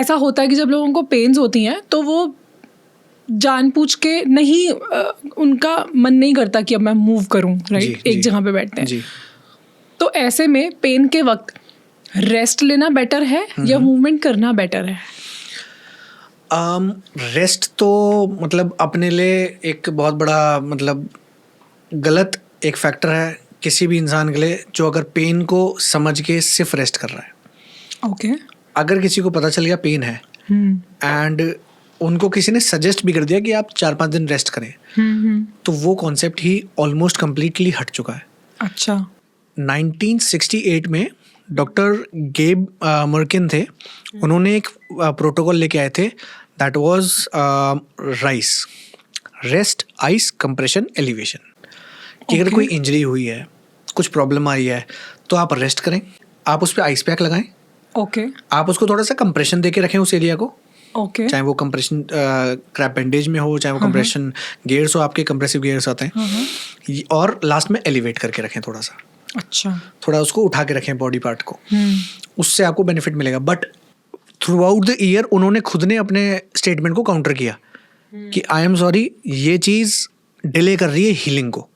ऐसा होता है कि जब लोगों को पेन्स होती हैं तो वो जानबूझ के नहीं उनका मन नहीं करता कि अब मैं मूव करूं, राइट, एक जगह पे बैठते हैं जी. तो ऐसे में पेन के वक्त रेस्ट लेना बेटर है या मूवमेंट करना बेटर है? रेस्ट तो मतलब अपने लिए एक बहुत बड़ा मतलब गलत एक फैक्टर है किसी भी इंसान के लिए जो अगर पेन को समझ के सिर्फ रेस्ट कर रहा है. ओके. अगर किसी को पता चल गया पेन है एंड उनको किसी ने सजेस्ट भी कर दिया कि आप 4-5 दिन रेस्ट करें, तो वो कॉन्सेप्ट ही ऑलमोस्ट कम्प्लीटली हट चुका है. अच्छा. 1968 में डॉक्टर गेब मर्किन थे, उन्होंने एक प्रोटोकॉल लेके आए थे, that was rice, rest, ice, compression, elevation. कि अगर कोई इंजरी हुई है, कुछ प्रॉब्लम आई है, तो आप रेस्ट करें, आप उस पर आइस पैक लगाएं. ओके. आप उसको थोड़ा सा कंप्रेशन देके रखें उस एरिया को. ओके. चाहे वो कंप्रेशन क्रैप बैंडेज में हो, चाहे वो कंप्रेशन गियर्स हो, आपके कंप्रेसिव गियर्स आते हैं, और लास्ट में एलिवेट करके रखें थोड़ा सा. अच्छा. थोड़ा उसको उठा के रखें बॉडी पार्ट को, उससे आपको बेनिफिट मिलेगा. But through out the year उन्होंने खुद ने अपने स्टेटमेंट को काउंटर किया कि आई एम सॉरी, ये चीज़ डिले कर रही है हीलिंग को.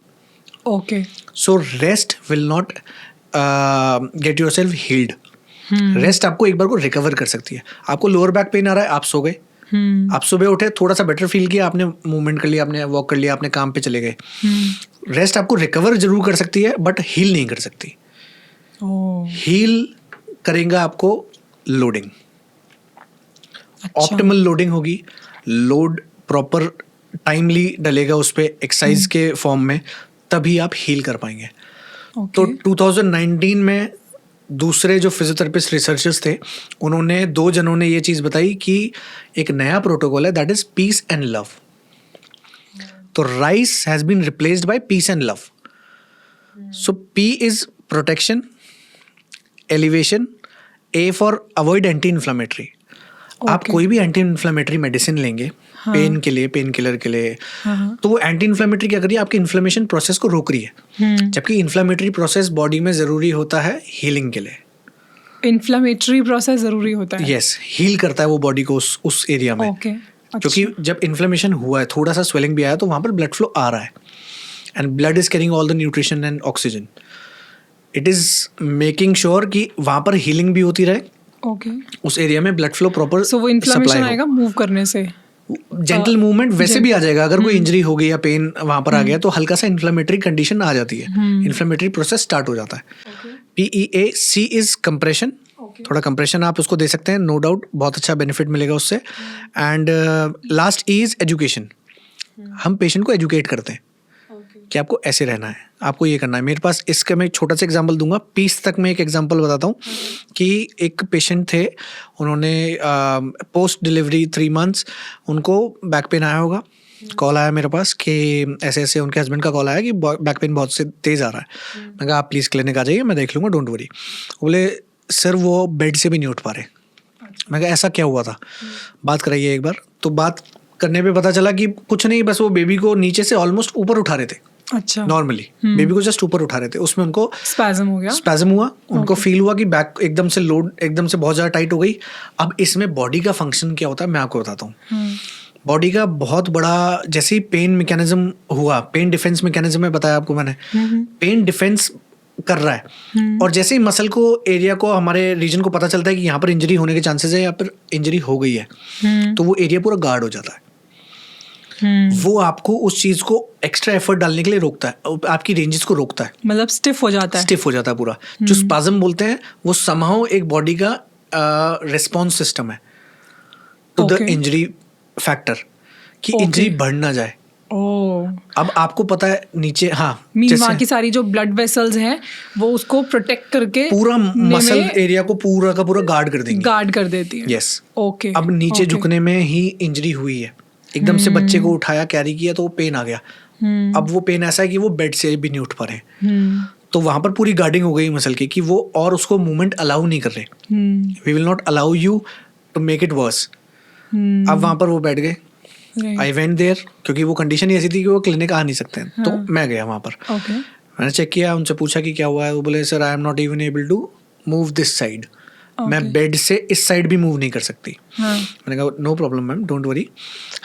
Okay. So rest will not get yourself healed. Rest आपको एक बार को रिकवर कर सकती है. आपको लोअर बैक पेन आ रहा है, आप सो गए, आप सुबह उठे, थोड़ा सा बेटर फील किया, आपने मूवमेंट कर लिया, आपने वॉक कर लिया, आपने काम पे चले गए. रेस्ट आपको रिकवर जरूर कर सकती है बट हील नहीं कर सकती. हील करेगा आपको लोडिंग. ऑप्टिमल लोडिंग होगी, लोड प्रॉपर टाइमली डलेगा उस पर एक्सरसाइज के फॉर्म में, तभी आप हील कर पाएंगे. तो 2019 में दूसरे जो फिजियोथेरेपिस्ट रिसर्चर्स थे, उन्होंने 2 जनों ने ये चीज़ बताई कि एक नया प्रोटोकॉल है, that is peace and love. तो RICE has been replaced by peace and love. So P is protection, elevation, A for avoid anti inflammatory. आप कोई भी एंटी इन्फ्लामेटरी मेडिसिन लेंगे पेन के लिए, पेन किलर के लिए, तो वो एंटी इन्फ्लामेटरी क्या कर रही है, आपकी इन्फ्लेमेशन प्रोसेस को रोक रही है. जबकि इन्फ्लामेटरी प्रोसेस बॉडी में जरूरी होता है हीलिंग के लिए. इन्फ्लामेटरी प्रोसेस जरूरी होता है. यस, हील करता है वो बॉडी को उस एरिया में. क्योंकि जब इन्फ्लेमेशन हुआ है, थोड़ा सा स्वेलिंग भी आया, तो वहाँ पर ब्लड फ्लो आ रहा है and blood is carrying all the nutrition and oxygen. It is making sure कि वहाँ पर हीलिंग भी होती रहे. उस एरिया में ब्लड फ्लो प्रॉपर. सो वो इन्फ्लेमेशन आएगा मूव करने से, जेंटल मूवमेंट वैसे भी आ जाएगा. अगर कोई इंजरी हो गई या पेन वहां पर आ गया, तो हल्का सा इन्फ्लेमेटरी कंडीशन आ जाती है, इन्फ्लेमेटरी प्रोसेस स्टार्ट हो जाता है. PEAC is compression. थोड़ा कंप्रेशन आप उसको दे सकते हैं, नो डाउट, बहुत अच्छा बेनिफिट मिलेगा उससे. And last is education. हम पेशेंट को एजुकेट करते हैं कि आपको ऐसे रहना है, आपको ये करना है. मेरे पास इसका मैं एक छोटा सा एग्जांपल दूंगा. पीस तक मैं एक एग्जांपल बताता हूँ कि एक पेशेंट थे, उन्होंने पोस्ट डिलीवरी 3 months उनको बैक पेन आया होगा. कॉल आया मेरे पास कि ऐसे ऐसे, उनके हस्बैंड का कॉल आया कि बैक पेन बहुत से तेज़ आ रहा है. मैं कहा आप प्लीज़ क्लिनिक आ जाइए, मैं देख लूँगा, डोंट वरी. बोले सर वो बेड से भी नहीं उठ पा रहे. मैं कहा ऐसा क्या हुआ था, बात कराइए एक बार. तो बात करने पे पता चला कि कुछ नहीं, बस वो बेबी को नीचे से ऑलमोस्ट ऊपर उठा रहे थे. अच्छा. नॉर्मली बेबी को जस्ट ऊपर उठा रहे थे, उसमें उनको स्पैज़म हो गया. स्पैज़म हुआ, उनको फील हुआ कि बैक एकदम से लोड, एकदम से बहुत ज़्यादा टाइट हो गई. अब इसमें बॉडी का फंक्शन क्या होता है मैं आपको बताता हूँ. बॉडी का बहुत बड़ा, जैसे ही पेन मैकेनिज्म हुआ, पेन डिफेंस मैकेनिज्म में बताया आपको मैंने, पेन डिफेंस कर रहा है. और जैसे ही मसल को, एरिया को, हमारे रीजन को पता चलता है कि यहाँ पर इंजरी होने के चांसेस है, यहाँ पर इंजरी हो गई है, तो वो एरिया पूरा गार्ड हो जाता है. वो आपको उस चीज को एक्स्ट्रा एफर्ट डालने के लिए रोकता है, आपकी रेंजेस को रोकता है. मतलब स्टिफ हो जाता है. स्टिफ हो जाता है पूरा. जो स्पाज्म बोलते हैं वो समहाउ एक बॉडी का रिस्पॉन्स सिस्टम है टू द इंजरी फैक्टर, कि इंजरी बढ़ ना जाए. अब आपको पता है नीचे, वहाँ की सारी जो ब्लड वेसल्स हैं वो उसको प्रोटेक्ट करके पूरा मसल एरिया को पूरा का पूरा गार्ड कर देंगी, गार्ड कर देती है. यस. ओके. अब नीचे झुकने में ही इंजरी हुई है, एकदम से बच्चे को उठाया, कैरी किया, तो वो पेन आ गया. अब वो पेन ऐसा है कि वो बेड से भी नहीं उठ पा रहे. तो वहां पर पूरी गार्डिंग हो गई मसल की कि वो और उसको मूवमेंट अलाउ नहीं कर रहे. We will not allow you to make it worse. अब वहां पर वो बैठ गए. आई वेंट देयर, क्योंकि वो कंडीशन ही ऐसी थी कि वो क्लिनिक आ नहीं सकते हैं. तो मैं गया वहां पर. मैंने चेक किया, उनसे पूछा कि क्या हुआ है. वो बोले sir I am not even able to move this side. मैं बेड से इस साइड भी मूव नहीं कर सकती। मैंने कहा no problem ma'am, don't worry,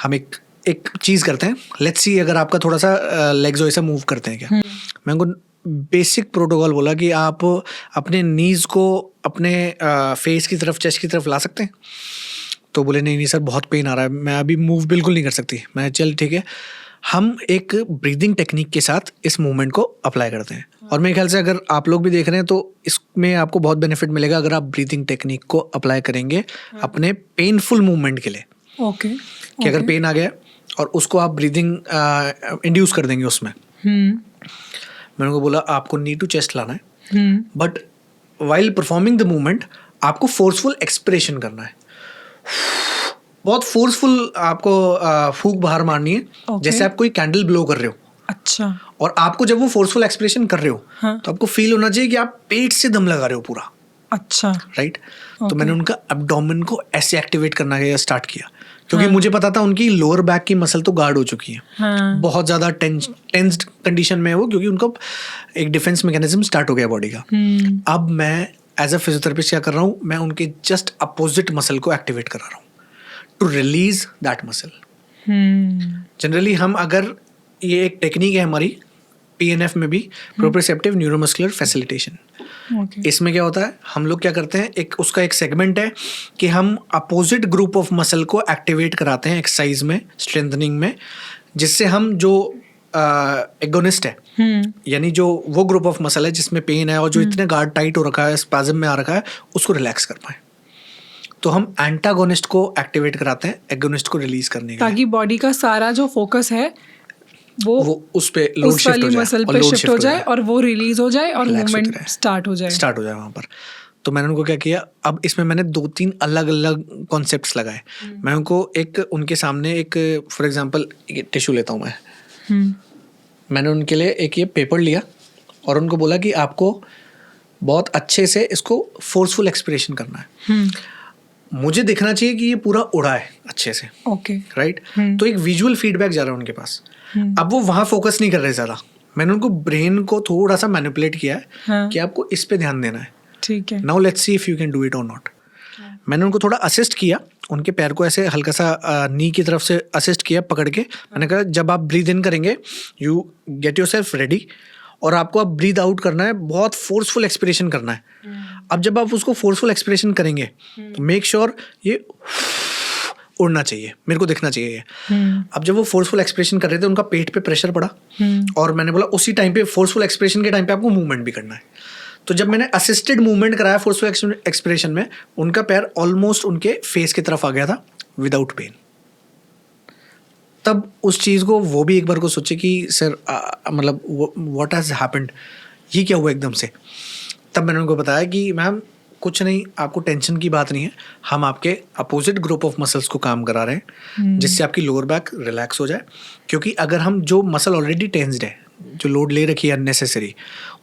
हम एक चीज़ करते हैं, लेट्स सी अगर आपका थोड़ा सा लेग्स वैसा मूव करते हैं क्या। मैं उनको बेसिक प्रोटोकॉल बोला कि आप अपने नीज़ को अपने फेस की तरफ, चेस्ट की तरफ ला सकते हैं। तो बोले नहीं सर बहुत पेन आ रहा है, मैं अभी मूव बिल्कुल नहीं कर सकती। मैं चल ठीक है, हम एक ब्रीदिंग टेक्निक के साथ इस मूवमेंट को अप्लाई करते हैं। और मेरे ख्याल से अगर आप लोग भी देख रहे हैं तो इसमें आपको बहुत बेनिफिट मिलेगा अगर आप ब्रीदिंग टेक्निक को अप्लाई करेंगे अपने पेनफुल मूवमेंट के लिए। ओके कि अगर पेन आ गया और उसको आप ब्रीदिंग इंड्यूस कर देंगे उसमें। मैंने उनको बोला आपको नी टू चेस्ट लाना है, but while performing the movement आपको फोर्सफुल एक्सपिरेशन करना है। बहुत फोर्सफुल आपको फूंक बाहर मारनी है, जैसे आप कोई कैंडल ब्लो कर रहे हो। अच्छा। और आपको जब वो फोर्सफुल एक्सप्रेशन कर रहे हो तो आपको फील होना चाहिए कि आप पेट से दम लगा रहे हो पूरा। अच्छा। राइट। तो मैंने उनका एब्डोमेन को ऐसे एक्टिवेट करना स्टार्ट किया, क्योंकि मुझे पता था उनकी लोअर बैक की मसल तो गार्ड हो चुकी है, बहुत ज़्यादा टेंस्ड कंडीशन में है वो, क्योंकि उनको एक डिफेंस मैकेनिज्म स्टार्ट हो गया बॉडी का। अब मैं एज अ फिजियोथेरेपिस्ट क्या कर रहा हूँ, मैं उनके जस्ट अपोजिट मसल को एक्टिवेट करा रहा हूँ to release that muscle. Generally हम अगर ये एक टेक्निक है हमारी PNF में भी, प्रोप्रियोसेप्टिव न्यूरोमस्कुलर फैसिलिटेशन। इसमें क्या होता है, हम लोग क्या करते हैं, एक उसका एक सेगमेंट है कि हम अपोजिट ग्रुप ऑफ मसल को एक्टिवेट कराते हैं एक्सरसाइज में, स्ट्रेंथनिंग में, जिससे हम जो एगोनिस्ट है, यानी जो वो ग्रुप ऑफ मसल है जिसमें पेन है और जो इतने गार्ड टाइट हो रखा है, स्पैज़म में आ रखा है, उसको रिलैक्स कर पाए। तो हम एंटागोनिस्ट को एक्टिवेट कराते हैं एगोनिस्ट को रिलीज करने के लिए, ताकि बॉडी का सारा जो फोकस है वो उस पे लोड शिफ्ट हो जाए, मसल पे शिफ्ट हो जाए और वो रिलीज हो जाए और मूवमेंट स्टार्ट हो जाए वहाँ पर। तो मैंने उनको क्या किया, अब इसमें मैंने 2-3 अलग अलग कॉन्सेप्ट्स लगाए। मैं उनको उनके सामने एक फॉर एग्जांपल टिश्यू लेता हूँ मैं, मैंने उनके लिए एक ये पेपर लिया और उनको बोला कि आपको बहुत अच्छे से इसको फोर्सफुल एक्सपिरेशन करना है। मुझे दिखना चाहिए कि ये पूरा उड़ा है अच्छे से। ओके। राइट। तो एक विजुअल फीडबैक जा रहा है उनके पास। अब वो वहाँ फोकस नहीं कर रहे ज़्यादा, मैंने उनको ब्रेन को थोड़ा सा मैनिपुलेट किया है कि आपको इस पे ध्यान देना है। ठीक है। Now let's see if you can do it और नॉट। मैंने उनको थोड़ा असिस्ट किया, उनके पैर को ऐसे हल्का सा नी की तरफ से असिस्ट किया पकड़ के। मैंने कहा जब आप ब्रीद इन करेंगे, यू गेट योरसेल्फ रेडी, और आपको अब ब्रीद आउट करना है, बहुत फोर्सफुल एक्सपिरेशन करना है। अब जब आप उसको फोर्सफुल एक्सपिरेशन करेंगे तो मेक श्योर ये उड़ना चाहिए, मेरे को दिखना चाहिए ये। अब जब वो फोर्सफुल एक्सप्रेशन कर रहे थे, उनका पेट पे प्रेशर पड़ा और मैंने बोला उसी टाइम पे, फोर्सफुल एक्सप्रेशन के टाइम पे आपको मूवमेंट भी करना है। तो जब मैंने असिस्टेड मूवमेंट कराया फोर्सफुल एक्सप्रेशन में, उनका पैर ऑलमोस्ट उनके फेस की तरफ आ गया था विदाउट पेन। तब उस चीज़ को वो भी एक बार को सोचे कि सर मतलब व्हाट हैज़ हैपेंड, ये क्या हुआ एकदम से। तब मैंने उनको बताया कि मैम कुछ नहीं, आपको टेंशन की बात नहीं है, हम आपके अपोजिट ग्रुप ऑफ मसल्स को काम करा रहे हैं जिससे आपकी लोअर बैक रिलैक्स हो जाए। क्योंकि अगर हम जो मसल ऑलरेडी टेंस्ड है, जो लोड ले रखी है अननेसेसरी,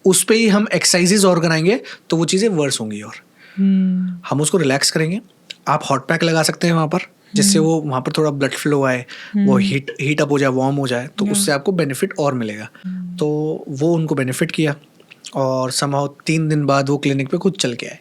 उस पर ही हम एक्सरसाइजेज और कराएंगे तो वो चीज़ें वर्स होंगी और हम उसको रिलैक्स करेंगे। आप हॉट पैक लगा सकते हैं वहाँ पर, जिससे वो वहाँ पर थोड़ा ब्लड फ्लो आए, वो हीट अप हो जाए, वार्म हो जाए, तो उससे आपको बेनिफिट और मिलेगा। तो वो उनको बेनिफिट किया और समहाउ 3 दिन बाद वो क्लिनिक पे खुद चल के आए।